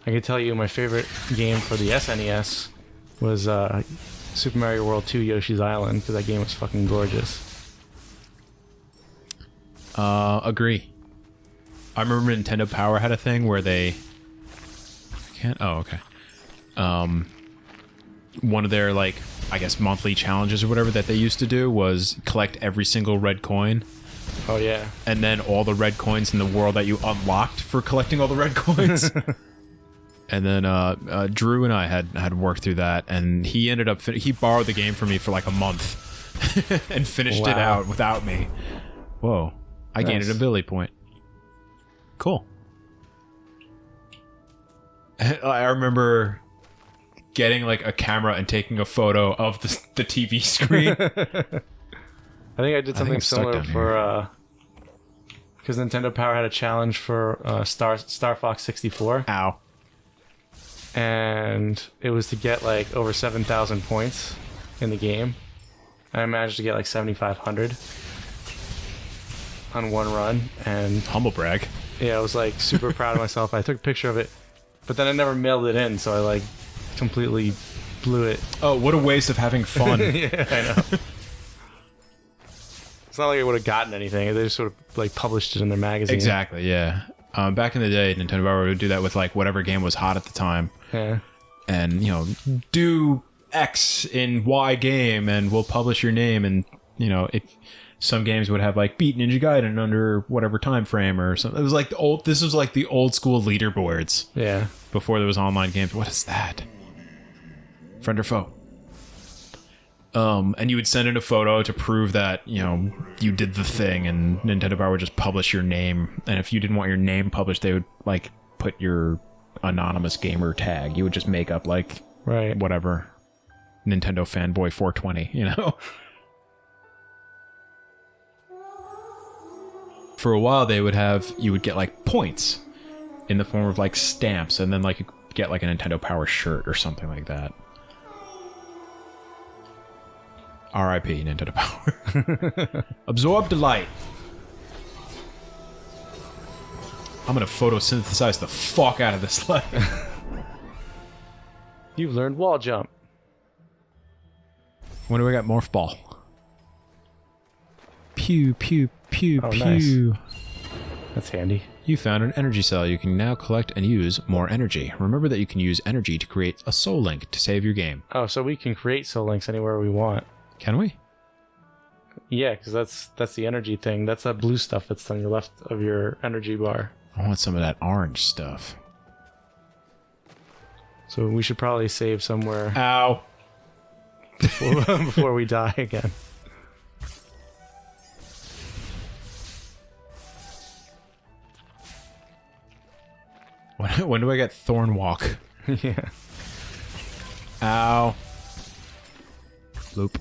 I can tell you my favorite game for the SNES was Super Mario World 2 Yoshi's Island, because that game was fucking gorgeous. Agree. I remember Nintendo Power had a thing where they... Oh, okay. One of their, like, I guess monthly challenges or whatever that they used to do was collect every single red coin. Oh, yeah. And then all the red coins in the world that you unlocked for collecting all the red coins. And then Drew and I had worked through that, and he ended up... he borrowed the game from me for like a month and finished it out without me. Whoa. I gained an ability point. Cool. I remember getting like a camera and taking a photo of the TV screen. I think I did something similar for because Nintendo Power had a challenge for Star Fox 64. Ow. And it was to get like over 7,000 points in the game. And I managed to get like 7,500 on one run. And humble brag. Yeah, I was like super proud of myself. I took a picture of it, but then I never mailed it in, so I like completely blew it. Oh, what a waste of having fun. Yeah, I know. It's not like I would have gotten anything. They just sort of like published it in their magazine. Exactly, yeah. Back in the day, Nintendo Power would do that with like whatever game was hot at the time. Yeah. And, you know, do X in Y game and we'll publish your name. And, you know, if some games would have like beat Ninja Gaiden under whatever time frame or something. It was like this was like the old school leaderboards. Yeah. Before there was online games. What is that? Friend or foe? And you would send in a photo to prove that, you know, you did the thing, and Nintendo Power would just publish your name. And if you didn't want your name published, they would like put your anonymous gamer tag. You would just make up like whatever Nintendo fanboy 420, you know. For a while, you would get like points in the form of like stamps, and then like you could get like a Nintendo Power shirt or something like that. R.I.P. Nintendo Power. Absorb delight. I'm gonna photosynthesize the fuck out of this level. You've learned wall jump. When do we got morph ball? Pew pew pew pew. Nice. That's handy. You found an energy cell. You can now collect and use more energy. Remember that you can use energy to create a soul link to save your game. Oh, so we can create soul links anywhere we want. Can we? Yeah, because that's the energy thing. That's that blue stuff that's on your left of your energy bar. I want some of that orange stuff. So we should probably save somewhere. Ow. Before we die again. When do I get Thorn Walk? Yeah. Ow. Loop.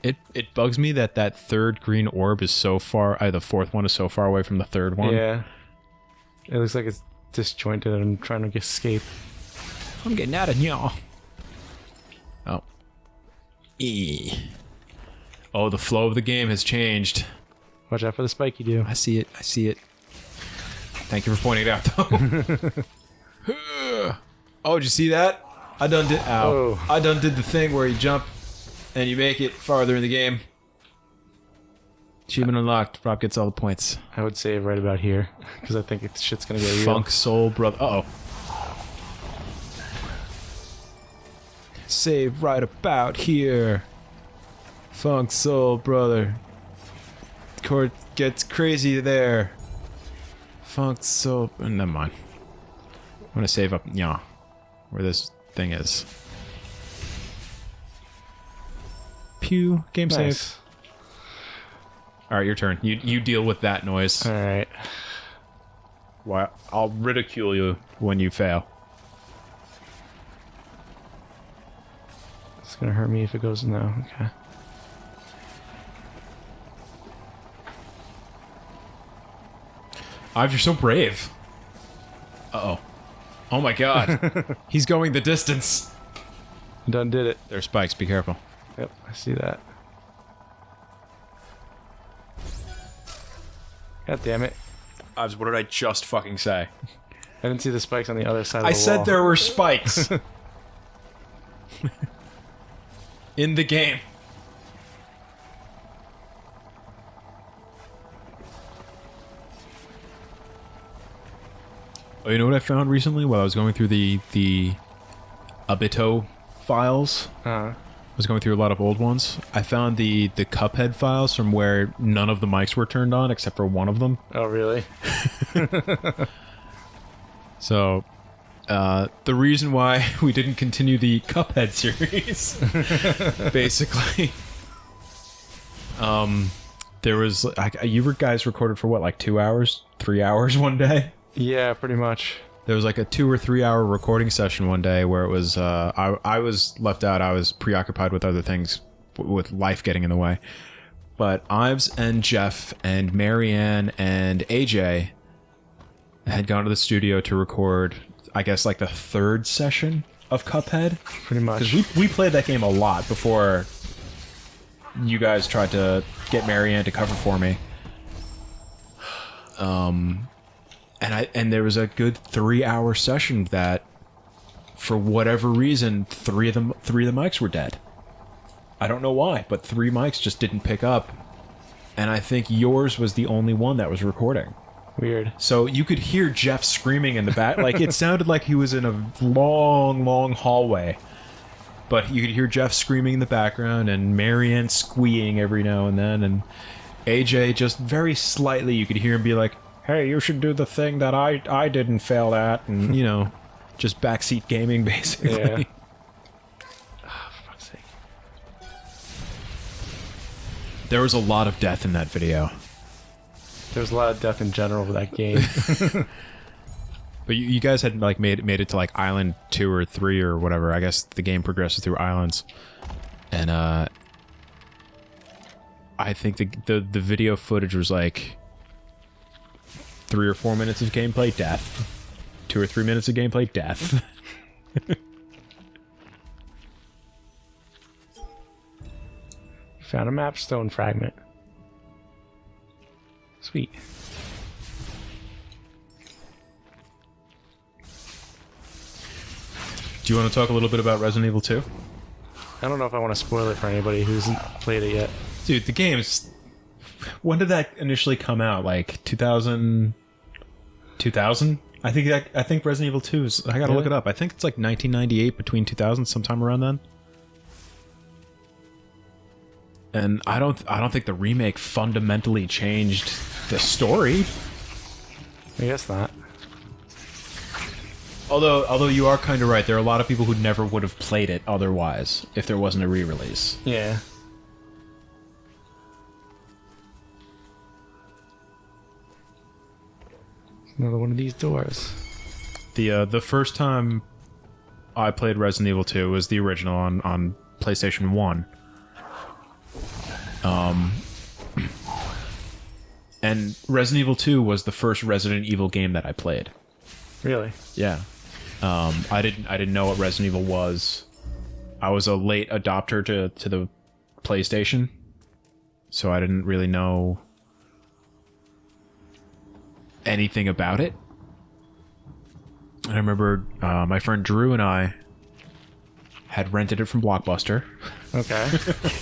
It bugs me that third green orb is so far... the fourth one is so far away from the third one. Yeah. It looks like it's disjointed and trying to escape. I'm getting out of here. Oh. Oh, the flow of the game has changed. Watch out for the spike you do. I see it. I see it. Thank you for pointing it out, though. Oh, did you see that? I done did... Ow. Oh. I done did the thing where you jump and you make it farther in the game. Achievement unlocked. Rob gets all the points. I would save right about here, because I think shit's gonna get real. Funk Soul Brother. Uh-oh. Save right about here. Funk Soul Brother. Court gets crazy there. Funk Soul... Never mind. I'm gonna save up, where this thing is. Pew. Game Nice. save. Alright, your turn. You deal with that noise. Alright. Well, I'll ridicule you when you fail. It's gonna hurt me if it goes no. Okay. Ives, you're so brave. Uh-oh. Oh my god. He's going the distance. Done did it. There's spikes, be careful. Yep, I see that. God damn it. What did I just fucking say? I didn't see the spikes on the other side of the I wall. said there were spikes. In the game. Oh, you know what I found recently while I was going through the Abito files? I was going through a lot of old ones. I found the Cuphead files from where none of the mics were turned on except for one of them. Oh, really? So, the reason why we didn't continue the Cuphead series, basically, there was, you guys recorded for what, like 2 hours, 3 hours one day? Yeah, pretty much. There was like a 2 or 3 hour recording session one day where it was, I was left out. I was preoccupied with other things, with life getting in the way. But Ives and Jeff and Marianne and AJ had gone to the studio to record, I guess, like the third session of Cuphead. Pretty much. Because we played that game a lot before you guys tried to get Marianne to cover for me. And there was a good 3 hour session that, for whatever reason, three of the mics were dead. I don't know why, but 3 mics just didn't pick up. And I think yours was the only one that was recording. Weird. So you could hear Jeff screaming in the back. Like, it sounded like he was in a long, long hallway. But you could hear Jeff screaming in the background and Marianne squeeing every now and then. And AJ just very slightly, you could hear him be like, hey, you should do the thing that I didn't fail at. And, you know, just backseat gaming, basically. Yeah. Oh, for fuck's sake. There was a lot of death in that video. There was a lot of death in general with that game. But you guys had like made it to like island 2 or 3 or whatever. I guess the game progresses through islands, and I think the video footage was like 3 or 4 minutes of gameplay, death. 2 or 3 minutes of gameplay, death. Found a map stone fragment. Sweet. Do you want to talk a little bit about Resident Evil 2? I don't know if I want to spoil it for anybody who hasn't played it yet. Dude, the game's... When did that initially come out? Like 2000? 2000? I think Resident Evil 2 is... I gotta look it up. I think it's like 1998, between 2000, sometime around then. And I don't think the remake fundamentally changed the story. I guess not. Although you are kind of right. There are a lot of people who never would have played it otherwise if there wasn't a re-release. Yeah. Another one of these doors. The first time I played Resident Evil 2 was the original on PlayStation 1. And Resident Evil 2 was the first Resident Evil game that I played. Really? Yeah. I didn't know what Resident Evil was. I was a late adopter to the PlayStation, so I didn't really know anything about it. And I remember my friend Drew and I had rented it from Blockbuster. Okay.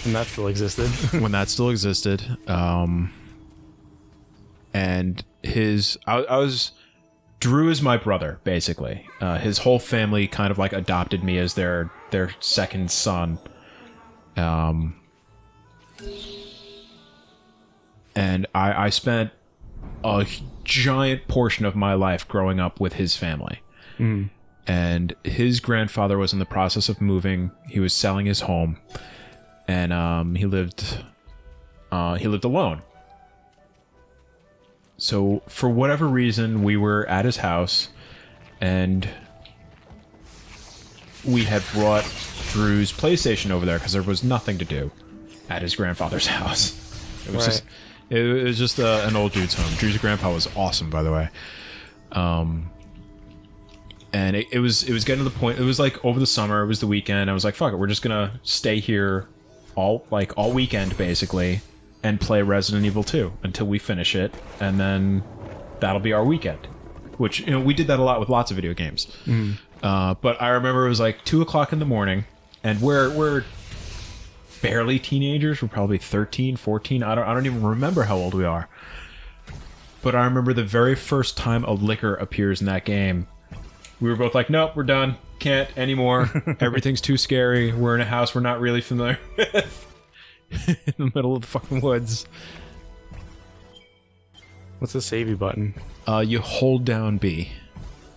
And that still existed. When that still existed. And Drew is my brother, basically. His whole family kind of like adopted me as their second son. And I spent a giant portion of my life growing up with his family. Mm. And his grandfather was in the process of moving. He was selling his home, and he lived alone. So for whatever reason, we were at his house, and we had brought Drew's PlayStation over there because there was nothing to do at his grandfather's house. It was just an old dude's home. Drew's grandpa was awesome, by the way. And it was getting to the point. It was like over the summer. It was the weekend. I was like, "Fuck it, we're just gonna stay here all weekend basically, and play Resident Evil 2 until we finish it, and then that'll be our weekend. Which, you know, we did that a lot with lots of video games. But I remember it was like 2 o'clock in the morning, and we're barely teenagers. We're probably 13, 14. I don't even remember how old we are. But I remember the very first time a liquor appears in that game, we were both like, nope, we're done. Can't anymore. Everything's too scary. We're in a house we're not really familiar with. In the middle of the fucking woods. What's the savey button? You hold down B,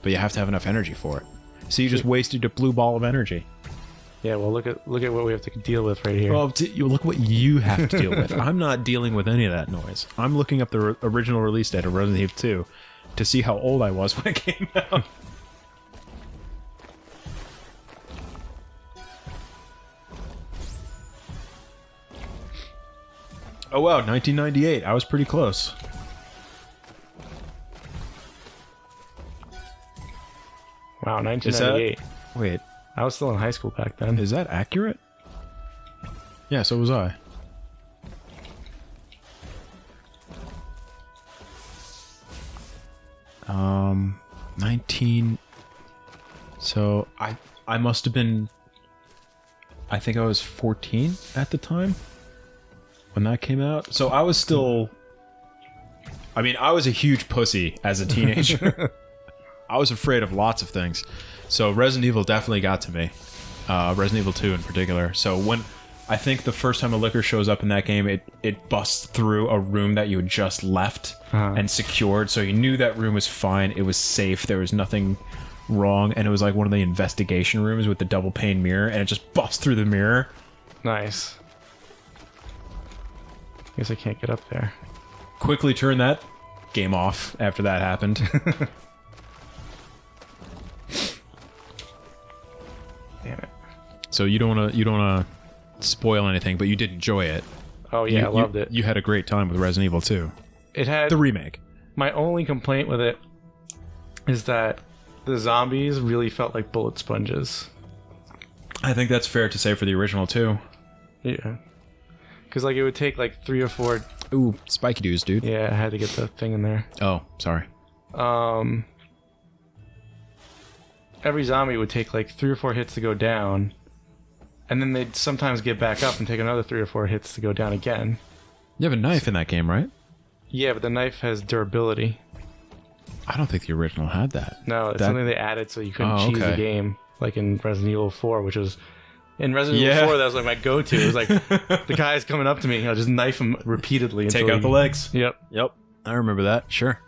but you have to have enough energy for it. So you just wasted a blue ball of energy. Yeah, well, look at what we have to deal with right here. Well, you look what you have to deal with. I'm not dealing with any of that noise. I'm looking up the original release date of Resident Evil 2 to see how old I was when it came out. Oh wow, 1998. I was pretty close. Wow, 1998. Wait, I was still in high school back then. is that accurate? Yeah, so was I. Um, 19. So I must have been. I think I was 14 at the time when that came out. So I was still. I mean, I was a huge pussy as a teenager. I was afraid of lots of things. So Resident Evil definitely got to me. Resident Evil 2 in particular. So when I think the first time a liquor shows up in that game, it busts through a room that you had just left and secured. So you knew that room was fine. It was safe. There was nothing wrong. And it was like one of the investigation rooms with the double pane mirror. And it just busts through the mirror. Nice. Guess I can't get up there. Quickly turn that game off after that happened. Damn it. So you don't want to spoil anything, but you did enjoy it. Oh yeah, I loved it. You had a great time with Resident Evil 2. It had the remake. My only complaint with it is that the zombies really felt like bullet sponges. I think that's fair to say for the original too. Yeah. Because like it would take like 3 or 4. Ooh, spiky dudes, dude. Yeah, I had to get the thing in there. Oh, sorry. Every zombie would take like 3 or 4 hits to go down, and then they'd sometimes get back up and take another 3 or 4 hits to go down again. You have a knife in that game, right? Yeah, but the knife has durability. I don't think the original had that. No, it's something they added so you couldn't cheese the game, like in Resident Evil 4, which was... In Resident Evil 4, that was like my go-to. It was like, the guy's coming up to me, I'll just knife him repeatedly. Take out the legs. Yep. Yep. I remember that. Sure.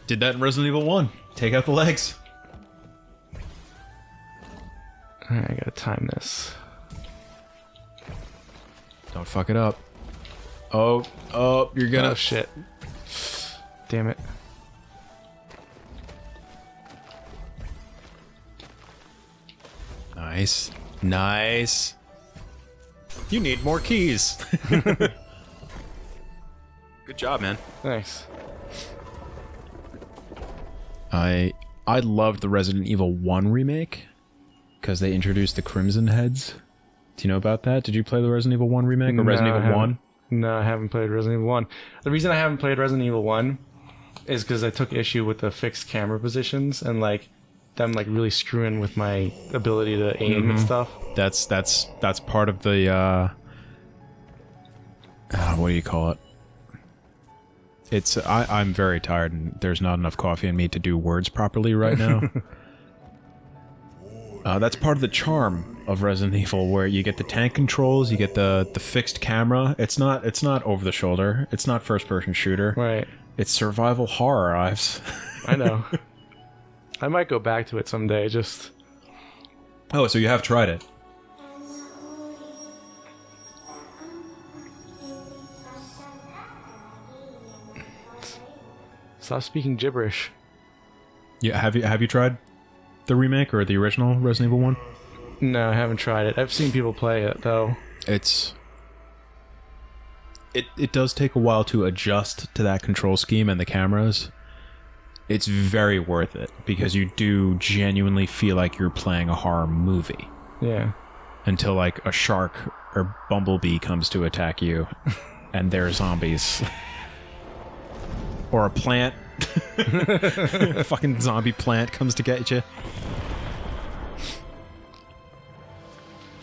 Did that in Resident Evil 1. Take out the legs. Alright, I gotta time this. Don't fuck it up. Oh, you're gonna... Oh, shit. Damn it. Nice. Nice. You need more keys. Good job, man. Thanks. I loved the Resident Evil 1 remake because they introduced the Crimson Heads. Do you know about that? Did you play the Resident Evil 1 remake or Resident Evil 1? No, I haven't played Resident Evil 1. The reason I haven't played Resident Evil 1 is because I took issue with the fixed camera positions and like them like really screwing with my ability to aim and stuff. That's part of the what do you call it? It's I'm very tired and there's not enough coffee in me to do words properly right now. That's part of the charm of Resident Evil, where you get the tank controls, you get the fixed camera. It's not over the shoulder. It's not first person shooter. Right. It's survival horror, Ives. I know. I might go back to it someday. Just. Oh, so you have tried it. Stop speaking gibberish. Yeah, have you tried the remake or the original Resident Evil 1? No, I haven't tried it. I've seen people play it though. It does take a while to adjust to that control scheme and the cameras. It's very worth it because you do genuinely feel like you're playing a horror movie. Yeah. Until like a shark or bumblebee comes to attack you and they're zombies. Or a plant Fucking zombie plant comes to get you.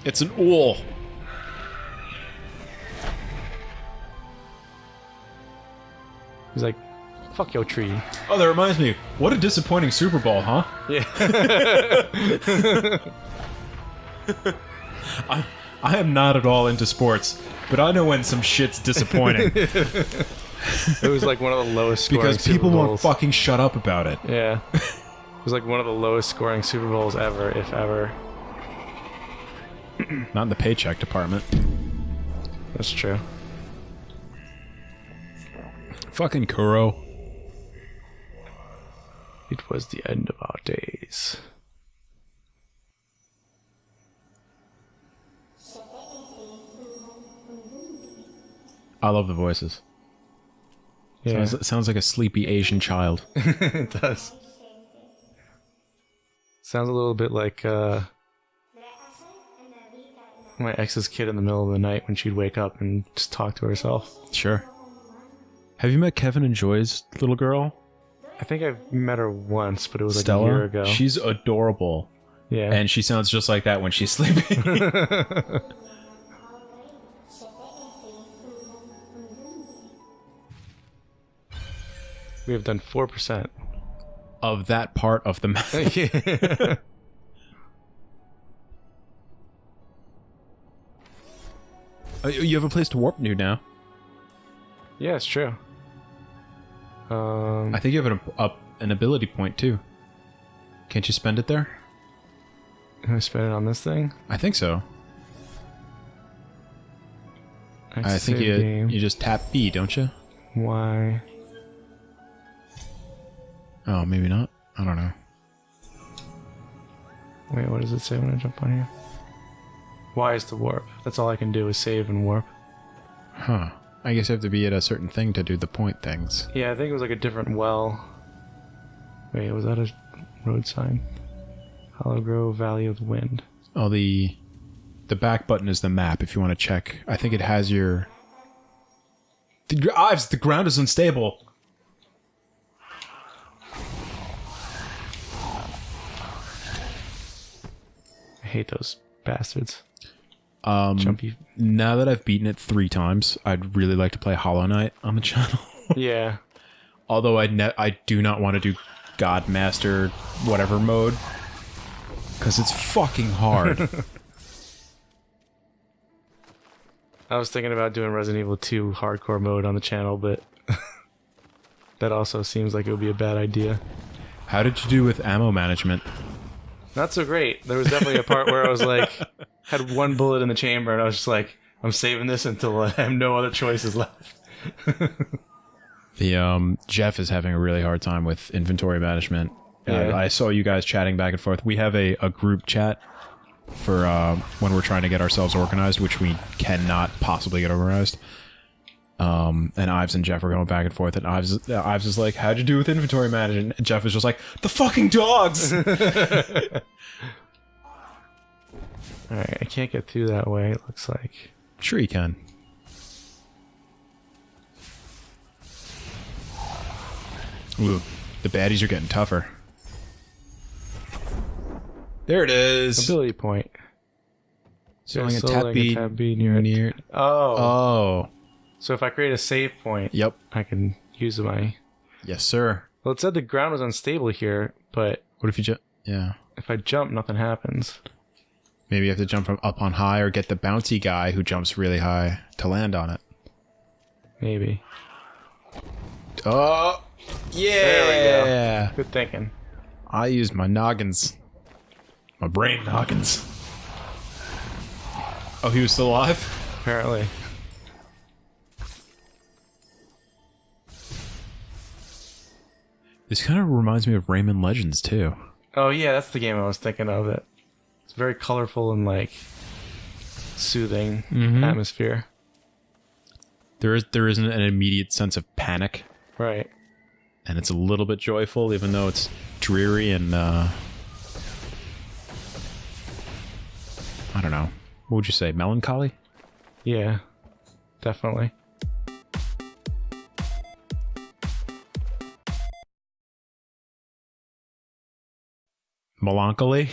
It's an ool. He's like, fuck your tree. Oh, that reminds me. What a disappointing Super Bowl, huh? Yeah. I am not at all into sports, but I know when some shit's disappointing. It was like one of the lowest scoring Because people Super won't Bowls. fucking shut up about it. Yeah. It was like one of the lowest scoring Super Bowls ever, if ever. Not in the paycheck department. That's true. Fucking Kuro. It was the end of our days. I love the voices. Yeah, Sounds like a sleepy Asian child. it does. Sounds a little bit like my ex's kid in the middle of the night when she'd wake up and just talk to herself. Sure. Have you met Kevin and Joy's little girl? I think I've met her once, but it was like Stella? a year ago. She's adorable. Yeah. And she sounds just like that when she's sleeping. We have done 4%. Of that part of the map. Yeah. You have a place to warp to now. Yeah, it's true. I think you have an ability point too. Can't you spend it there? Can I spend it on this thing? I think so. I think Game. you just tap B, don't you? Why? Oh, maybe not. I don't know. Wait, what does it say when I jump on here? Y is to warp. That's all I can do is save and warp. Huh. I guess you have to be at a certain thing to do the point things. Yeah, I think it was like a different well. Wait, was that a road sign? Hollow Grove, Valley of the Wind. Oh, the back button is the map if you want to check. I think it has your... Ives, the ground is unstable. I hate those bastards. Um, Jumpy. Now that I've beaten it 3 times, I'd really like to play Hollow Knight on the channel. Yeah. Although I do not want to do God Master whatever mode. Because it's fucking hard. I was thinking about doing Resident Evil 2 hardcore mode on the channel, but that also seems like it would be a bad idea. How did you do with ammo management? Not so great. There was definitely a part where I was like, had one bullet in the chamber, and I was just like, I'm saving this until I have no other choices left. The Jeff is having a really hard time with inventory management. Yeah. I saw you guys chatting back and forth. We have a group chat for when we're trying to get ourselves organized, which we cannot possibly get organized. And Ives and Jeff are going back and forth, and Ives is like, how'd you do with inventory management? And Jeff is just like, the fucking dogs! Alright, I can't get through that way, it looks like. Sure you can. Ooh, the baddies are getting tougher. There it is. Ability point. Selling a Selling tab a B near it. Oh. Oh. So if I create a save point, Yep. I can use my... Yes, sir. Well, it said the ground was unstable here, but What if you jump? Yeah. if I jump, nothing happens. Maybe you have to jump from up on high or get the bouncy guy who jumps really high to land on it. Maybe. Oh, yeah. There we go. Good thinking. I used my noggins. My brain noggins. Oh, he was still alive? Apparently. This kind of reminds me of Rayman Legends, too. Oh yeah, that's the game I was thinking of. That it's very colorful and like soothing atmosphere. There isn't an immediate sense of panic, Right. and it's a little bit joyful, even though it's dreary and, I don't know. What would you say? Melancholy? Yeah. Definitely. Melancholy.